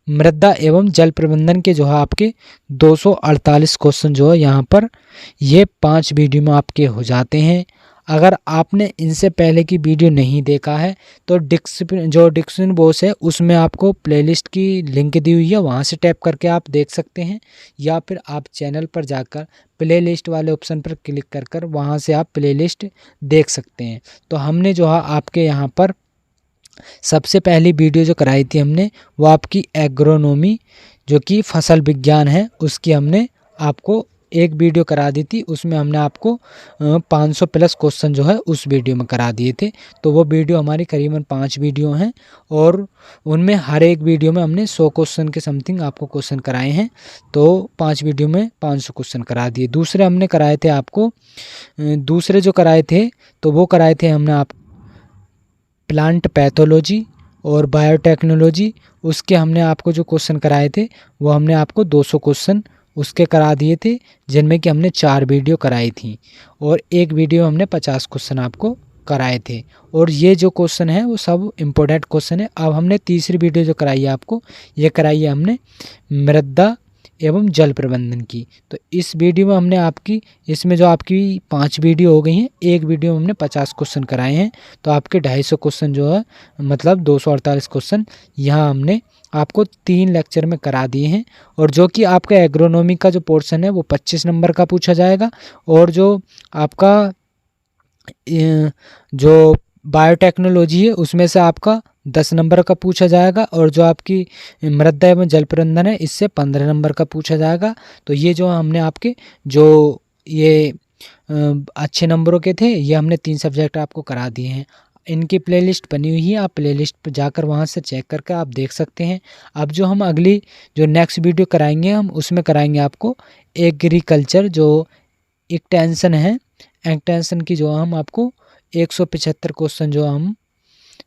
मृदा एवं जल प्रबंधन के जो है आपके 248 क्वेश्चन जो है यहाँ पर ये 5 वीडियो में आपके हो जाते हैं। अगर आपने इनसे पहले की वीडियो नहीं देखा है तो डिस्क्रिप्शन बॉक्स है उसमें आपको प्लेलिस्ट की लिंक दी हुई है, वहाँ से टैप करके आप देख सकते हैं, या फिर आप चैनल पर जाकर प्लेलिस्ट वाले ऑप्शन पर क्लिक कर वहाँ से आप प्लेलिस्ट देख सकते हैं। तो हमने जो है आपके यहाँ पर सबसे पहली वीडियो जो कराई थी हमने वो आपकी एग्रोनॉमी जो कि फसल विज्ञान है उसकी हमने आपको एक वीडियो करा दी थी। उसमें हमने आपको 500 प्लस क्वेश्चन जो है उस वीडियो में करा दिए थे। तो वो वीडियो हमारी करीबन 5 वीडियो हैं और उनमें हर एक वीडियो में हमने 100 क्वेश्चन के समथिंग आपको क्वेश्चन कराए हैं। तो 5 वीडियो में 500 क्वेश्चन करा दिए। दूसरे हमने कराए थे आपको दूसरे जो कराए थे तो वो कराए थे हमने आप प्लांट पैथोलॉजी और बायोटेक्नोलॉजी। उसके हमने आपको जो क्वेश्चन कराए थे वो हमने आपको 200 क्वेश्चन उसके करा दिए थे, जिनमें कि हमने 4 वीडियो कराई थी और एक वीडियो हमने 50 क्वेश्चन आपको कराए थे। और ये जो क्वेश्चन है वो सब इम्पोर्टेंट क्वेश्चन है। अब हमने तीसरी वीडियो जो कराई है आपको, ये कराई है हमने मृदा एवं जल प्रबंधन की। तो इस वीडियो में हमने आपकी इसमें जो आपकी 5 वीडियो हो गई हैं, एक वीडियो में हमने 50 क्वेश्चन कराए हैं। तो आपके 250 क्वेश्चन जो है मतलब 248 क्वेश्चन यहाँ हमने आपको 3 लेक्चर में करा दिए हैं। और जो कि आपका एग्रोनॉमी का जो पोर्शन है वो 25 नंबर का पूछा जाएगा, और जो आपका जो बायोटेक्नोलॉजी है उसमें से आपका 10 नंबर का पूछा जाएगा, और जो आपकी मृदा एवं जल प्रबंधन है इससे 15 नंबर का पूछा जाएगा। तो ये जो हमने आपके जो ये अच्छे नंबरों के थे, ये हमने 3 सब्जेक्ट आपको करा दिए हैं। इनकी प्लेलिस्ट बनी हुई है, आप प्लेलिस्ट पर जाकर वहाँ से चेक करके आप देख सकते हैं। अब जो हम अगली जो नेक्स्ट वीडियो कराएंगे हम उसमें कराएंगे आपको एग्रीकल्चर जो एक्सटेंशन है, एक्सटेंशन की जो हम आपको 175 क्वेश्चन जो हम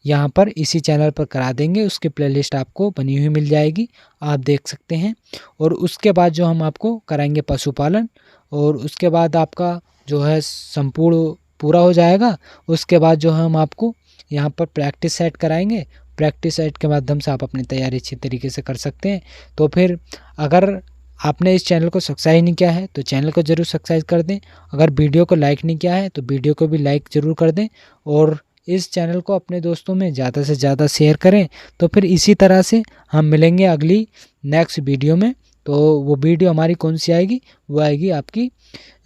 यहाँ पर इसी चैनल पर करा देंगे। उसकी प्लेलिस्ट आपको बनी हुई मिल जाएगी, आप देख सकते हैं। और उसके बाद जो हम आपको कराएंगे पशुपालन, और उसके बाद आपका जो है संपूर्ण पूरा हो जाएगा। उसके बाद जो हम आपको यहाँ पर प्रैक्टिस सेट कराएंगे, प्रैक्टिस सेट के माध्यम से आप अपनी तैयारी अच्छी तरीके से कर सकते हैं। तो फिर अगर आपने इस चैनल को सब्सक्राइब नहीं किया है तो चैनल को ज़रूर सब्सक्राइब कर दें। अगर वीडियो को लाइक नहीं किया है तो वीडियो को भी लाइक ज़रूर कर दें, और इस चैनल को अपने दोस्तों में ज़्यादा से ज़्यादा शेयर करें। तो फिर इसी तरह से हम मिलेंगे अगली नेक्स्ट वीडियो में। तो वो वीडियो हमारी कौन सी आएगी, वो आएगी आपकी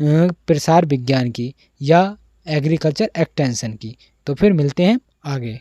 प्रसार विज्ञान की या एग्रीकल्चर एक्सटेंशन की। तो फिर मिलते हैं आगे।